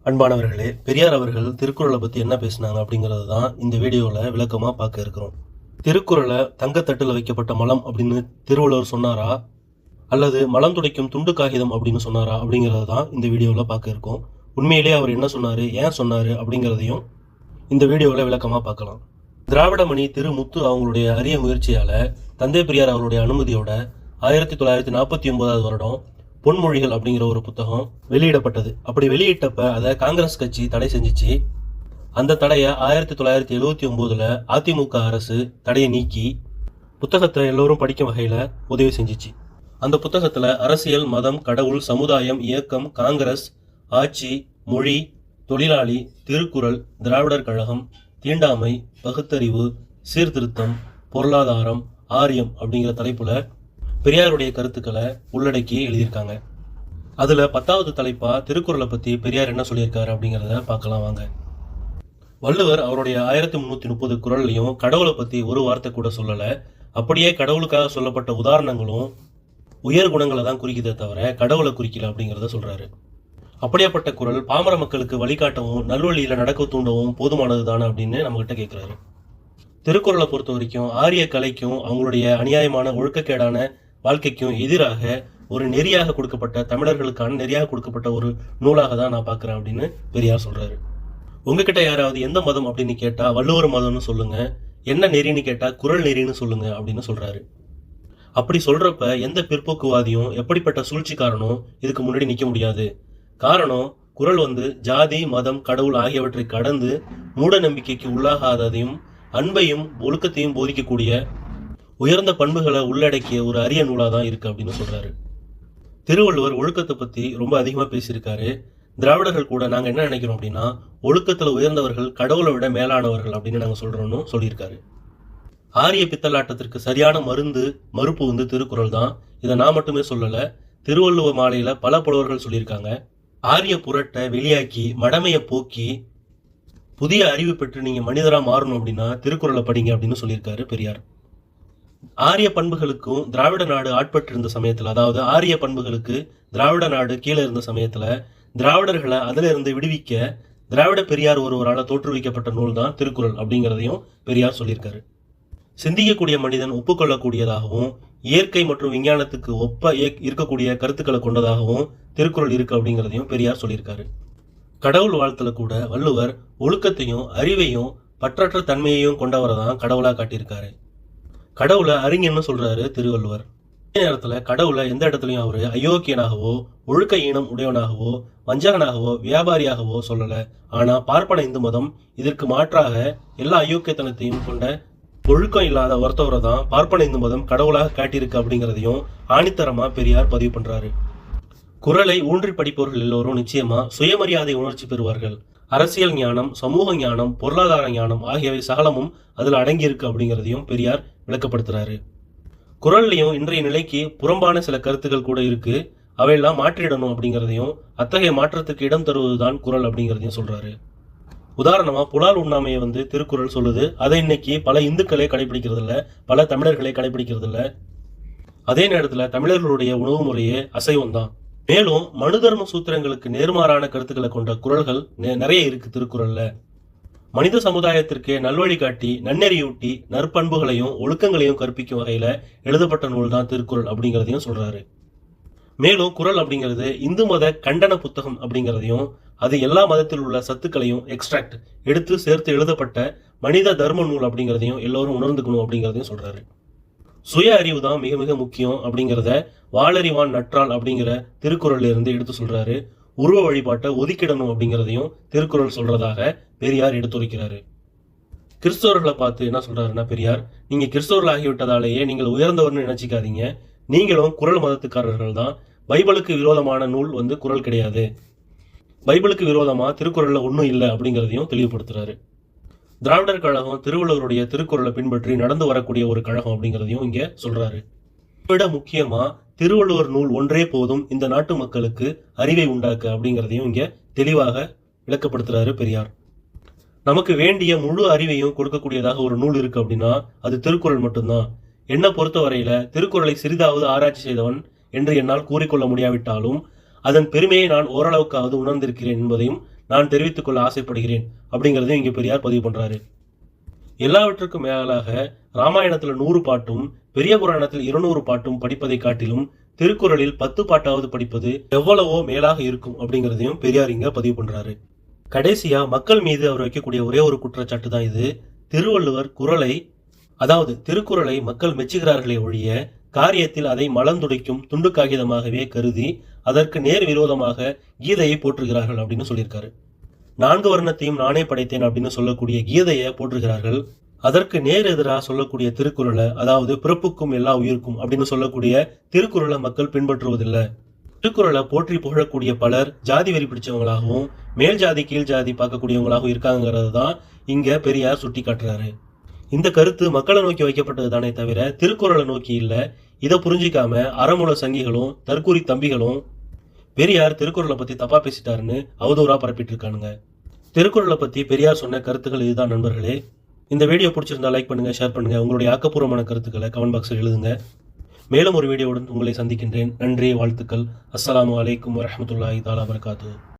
அன்பானவர்களே, பெரியார் அவர்கள் திருக்குறளை பற்றி என்ன பேசினாங்க அப்படிங்கிறது தான் இந்த வீடியோவில் விளக்கமாக பார்க்க இருக்கிறோம். திருக்குறளை தங்கத்தட்டில் வைக்கப்பட்ட மலம் அப்படின்னு திருவள்ளுவர் சொன்னாரா, அல்லது மலம் துடைக்கும் துண்டு காகிதம் அப்படின்னு சொன்னாரா அப்படிங்கிறது தான் இந்த வீடியோவில் பார்க்க இருக்கோம். உண்மையிலேயே அவர் என்ன சொன்னார், ஏன் சொன்னார் அப்படிங்கிறதையும் இந்த வீடியோவில் விளக்கமாக பார்க்கலாம். திராவிடமணி திரு முத்து அவங்களுடைய அரிய முயற்சியால் தந்தை பெரியார் அவருடைய அனுமதியோட 1949 வருடம் பொன்மொழிகள் அப்படிங்கிற ஒரு புத்தகம் வெளியிடப்பட்டது. அப்படி வெளியிட்டப்ப அதை காங்கிரஸ் கட்சி தடை செஞ்சிச்சு. அந்த தடையை 1979 அதிமுக அரசு தடையை நீக்கி புத்தகத்தை எல்லோரும் படிக்கும் வகையில் உதவி செஞ்சிச்சு. அந்த புத்தகத்தில் அரசியல், மதம், கடவுள், சமுதாயம், இயக்கம், காங்கிரஸ், ஆட்சி, மொழி, தொழிலாளி, திருக்குறள், திராவிடர் கழகம், தீண்டாமை, பகுத்தறிவு, சீர்திருத்தம், பொருளாதாரம், ஆரியம் அப்படிங்கிற தலைப்புல பெரியாருடைய கருத்துக்களை உள்ளடக்கி எழுதியிருக்காங்க. அதுல 10வது தலைப்பா திருக்குறளை பத்தி பெரியார் என்ன சொல்லியிருக்காரு அப்படிங்கிறத பார்க்கலாம் வாங்க. வள்ளுவர் அவருடைய 1330 குறள்லையும் கடவுளை பத்தி ஒரு வார்த்தை கூட சொல்லல. அப்படியே கடவுளுக்காக சொல்லப்பட்ட உதாரணங்களும் உயர் குணங்களை தான் குறிக்குதே தவிர கடவுளை குறிக்கல அப்படிங்கிறத சொல்றாரு. அப்படியாப்பட்ட குறள் பாமர மக்களுக்கு வழிகாட்டவும் நல்வழியில நடக்க தூண்டவும் போதுமானது தானே அப்படின்னு நம்ம கிட்ட கேட்கிறாரு. திருக்குறளை பொறுத்த வரைக்கும் ஆரிய கலைக்கும் அவங்களுடைய அநியாயமான ஒழுக்கக்கேடான வாழ்க்கைக்கும் எதிராக ஒரு நெறியாக கொடுக்கப்பட்ட, தமிழர்களுக்கான நெறியாக கொடுக்கப்பட்ட ஒரு நூலாக தான் நான் பார்க்குறேன் அப்படின்னு பெரியார் சொல்றாரு. உங்ககிட்ட யாராவது எந்த மதம் அப்படின்னு கேட்டா வள்ளுவர் மதம்னு சொல்லுங்க, என்ன நெறின்னு கேட்டா குறள் நெறின்னு சொல்லுங்க அப்படின்னு சொல்றாரு. அப்படி சொல்றப்ப எந்த பிற்போக்குவாதியும் எப்படிப்பட்ட சூழ்ச்சிக்காரனும் இதுக்கு முன்னாடி நிற்க முடியாது. காரணம், குறள் ஜாதி, மதம், கடவுள் ஆகியவற்றை கடந்து மூட நம்பிக்கைக்கு உள்ளாகாததையும் அன்பையும் ஒழுக்கத்தையும் போதிக்கக்கூடிய உயர்ந்த பண்புகளை உள்ளடக்கிய ஒரு அரிய நூலாக தான் இருக்கு அப்படின்னு சொல்றாரு. திருவள்ளுவர் ஒழுக்கத்தை பத்தி ரொம்ப அதிகமா பேசியிருக்காரு. திராவிடர்கள் கூட நாங்க என்ன நினைக்கிறோம் அப்படின்னா, ஒழுக்கத்துல உயர்ந்தவர்கள் கடவுளை விட மேலானவர்கள் அப்படின்னு நாங்க சொல்றோம்னு சொல்லியிருக்காரு. ஆரிய பித்தலாட்டத்திற்கு சரியான மறுப்பு திருக்குறள் தான். இதை நான் மட்டுமே சொல்லல, திருவள்ளுவ மாலையில பல புலவர்கள் சொல்லியிருக்காங்க. ஆரிய புரட்டை வெளியாக்கி மடமையை போக்கி புதிய அறிவு பெற்று நீங்க மனிதரா மாறணும் அப்படின்னா திருக்குறளை படிங்க அப்படின்னு சொல்லியிருக்காரு பெரியார். ஆரிய பண்புகளுக்கும் திராவிட நாடு ஆட்பட்டு இருந்த சமயத்துல, அதாவது ஆரிய பண்புகளுக்கு திராவிட நாடு கீழே இருந்த சமயத்துல திராவிடர்களை அதுல இருந்து விடுவிக்க திராவிட பெரியார் ஒருவரால் தோற்றுவிக்கப்பட்ட நூல் தான் திருக்குறள் அப்படிங்கிறதையும் பெரியார் சொல்லியிருக்காரு. சிந்திக்கக்கூடிய மனிதன் ஒப்புக்கொள்ளக்கூடியதாகவும் இயற்கை மற்றும் விஞ்ஞானத்துக்கு ஒப்ப இருக்கக்கூடிய கருத்துக்களை கொண்டதாகவும் திருக்குறள் இருக்கு அப்படிங்கிறதையும் பெரியார் சொல்லியிருக்காரு. கடவுள் வாழ்த்துல கூட வள்ளுவர் ஒழுக்கத்தையும் அறிவையும் பற்றற்ற தன்மையையும் கொண்டவரை தான் கடவுளா காட்டியிருக்காரு. கடவுளை அறிஞன்னு சொல்றாரு திருவள்ளுவர். அதே நேரத்துல கடவுளை எந்த இடத்துலயும் அவரு அயோக்கியனாகவோ, ஒழுக்க ஈனம் உடையவனாகவோ, வஞ்சகனாகவோ, வியாபாரியாகவோ சொல்லல. ஆனா பார்ப்பன இந்து மதம் இதற்கு மாற்றாக எல்லா அயோக்கியத்தனத்தையும் கொண்ட ஒழுக்கம் இல்லாத ஒருத்தவரை தான் பார்ப்பன இந்து மதம் கடவுளாக காட்டியிருக்கு அப்படிங்கிறதையும் ஆணித்தரமா பெரியார் பதிவு பண்றாரு. குறளை ஊன்றி படிப்பவர்கள் எல்லோரும் நிச்சயமா சுயமரியாதை உணர்ச்சி பெறுவார்கள். அரசியல் ஞானம், சமூக ஞானம், பொருளாதார ஞானம் ஆகியவை சகலமும் அதுல அடங்கியிருக்கு அப்படிங்கிறதையும் பெரியார் விளக்கப்படுத்துறாரு. குறள்லையும் இன்றைய நிலைக்கு புறம்பான சில கருத்துக்கள் கூட இருக்கு, அவையெல்லாம் மாற்றிடணும் அப்படிங்கிறதையும் அத்தகைய மாற்றத்துக்கு இடம் தருவதுதான் குறள் அப்படிங்கிறதையும் சொல்றாரு. உதாரணமா புலால் உண்ணாமையை திருக்குறள் சொல்லுது. அதை இன்னைக்கு பல இந்துக்களே கடைபிடிக்கிறது இல்ல, பல தமிழர்களே கடைபிடிக்கிறது இல்ல. அதே நேரத்துல தமிழர்களுடைய உணவு முறையே அசைவம் தான். மேலும் மனு தர்ம சூத்திரங்களுக்கு நேர்மாறான கருத்துக்களை கொண்ட குறள்கள் நிறைய இருக்கு திருக்குறள்ல. மனித சமுதாயத்திற்கு நல்வழி காட்டி நன்னெறியூட்டி நற்பண்புகளையும் ஒழுக்கங்களையும் கற்பிக்கும் வகையில எழுதப்பட்ட நூல் தான் திருக்குறள் அப்படிங்கிறதையும் சொல்றாரு. மேலும் குறள் அப்படிங்கிறது இந்து மத கண்டன புத்தகம் அப்படிங்கிறதையும், அது எல்லா மதத்தில் உள்ள சத்துக்களையும் எக்ஸ்ட்ராக்ட் எடுத்து சேர்த்து எழுதப்பட்ட மனித தர்ம நூல் அப்படிங்கிறதையும் எல்லோரும் உணர்ந்துக்கணும் அப்படிங்கிறதையும் சொல்றாரு. சுய அறிவு தான் மிக மிக முக்கியம் அப்படிங்கிறத வாளறிவான் நற்றால் அப்படிங்கிற திருக்குறள்ல இருந்து எடுத்து சொல்றாரு. உருவ வழிபாட்டை ஒதுக்கிடணும் அப்படிங்கிறதையும் திருக்குறள் சொல்றதாக பெரியார் எடுத்துரைக்கிறாரு. கிறிஸ்தவர்களை பார்த்து என்ன சொல்றாருன்னா பெரியார், நீங்க கிறிஸ்தவர்கள் ஆகிவிட்டதாலேயே நீங்கள் உயர்ந்தவர்னு நினைச்சிக்காதீங்க, நீங்களும் குறள் மதத்துக்காரர்கள் தான். பைபிளுக்கு விரோதமான நூல் குறள் கிடையாது, பைபிளுக்கு விரோதமா திருக்குறள்ல ஒன்றும் இல்லை அப்படிங்கிறதையும் தெளிவுபடுத்துறாரு. திராவிடர் கழகம் திருவள்ளுவருடைய திருக்குறளை பின்பற்றி நடந்து வரக்கூடிய ஒரு கழகம் அப்படிங்கிறதையும் இங்க சொல்றாரு. விட முக்கியமா திருவள்ளுவர் நூல் ஒன்றே போதும் இந்த நாட்டு மக்களுக்கு அறிவை உண்டாக்க அப்படிங்கிறதையும் இங்க தெளிவாக விளக்கப்படுத்துறாரு பெரியார். நமக்கு வேண்டிய முழு அறிவையும் கொடுக்கக்கூடியதாக ஒரு நூல் இருக்கு அப்படின்னா அது திருக்குறள் மட்டும்தான். என்னை பொறுத்த வரையில திருக்குறளை சிறிதாவது ஆராய்ச்சி செய்தவன் என்று என்னால் கூறிக்கொள்ள முடியாவிட்டாலும் அதன் பெருமையை நான் ஓரளவுக்காவது உணர்ந்திருக்கிறேன் என்பதையும் நான் தெரிவித்துக் கொள்ள ஆசைப்படுகிறேன் அப்படிங்கிறதையும் இங்கே பெரியார் பதிவு பண்றாரு. எல்லாவற்றுக்கும் மேலாக ராமாயணத்துல 100 பாட்டும் பெரிய புராணத்தில் 200 பாட்டும் படிப்பதை காட்டிலும் திருக்குறளில் 10 பாட்டாவது படிப்பது எவ்வளவோ மேலாக இருக்கும் அப்படிங்கிறதையும் பெரியார் இங்க பதிவு பண்றாரு. கடைசியா மக்கள் மீது அவர் வைக்கக்கூடிய ஒரே ஒரு குற்றச்சாட்டு தான் இது. திருவள்ளுவர் திருக்குறளை மக்கள் மெச்சுகிறார்களே ஒழிய காரியத்தில் அதை மலந்துடைக்கும் துண்டு காகிதமாகவே கருதி அதற்கு நேர் விரோதமாக கீதையை போற்றுகிறார்கள் அப்படின்னு சொல்லியிருக்காரு. 4 வர்ணத்தையும் நானே படைத்தேன் அப்படின்னு சொல்லக்கூடிய கீதையை போற்றுகிறார்கள். அதற்கு நேர் எதிராக சொல்லக்கூடிய திருக்குறளை, அதாவது பிறப்புக்கும் எல்லா உயிருக்கும் அப்படின்னு சொல்லக்கூடிய திருக்குறளை மக்கள் பின்பற்றுவதில்லை. திருக்குறளை போற்றி புகழக்கூடிய பலர் ஜாதி வெறி பிடிச்சவங்களாகவும் மேல் ஜாதி கீழ் ஜாதி பார்க்கக்கூடியவங்களாகவும் இருக்காங்கிறது தான் இங்க பெரியார் சுட்டி காட்டுறாரு. இந்த கருத்து மக்களை நோக்கி வைக்கப்பட்டது தானே தவிர திருக்குறளை நோக்கி இல்ல. இதை புரிஞ்சிக்காம அறமுல சங்கிகளும் தற்கூரி தம்பிகளும் பெரியார் திருக்குறளை பத்தி தப்பா பேசிட்டாருன்னு அவதூறா பரப்பிட்டு இருக்கானுங்க. திருக்குறளை பத்தி பெரியார் சொன்ன கருத்துக்கள் இதுதான் நண்பர்களே. இந்த வீடியோ பிடிச்சிருந்தா லைக் பண்ணுங்க, ஷேர் பண்ணுங்க, உங்களுடைய ஆக்கப்பூர்வமான கருத்துக்களை கமெண்ட் பாக்ஸில் எழுதுங்க. மேலும் ஒரு வீடியோவுடன் உங்களை சந்திக்கின்றேன். நன்றி, வாழ்த்துக்கள். அஸ்ஸலாமு அலைக்கும் வரஹ்மத்துல்லாஹி தஆலா வபரகாத்துஹு.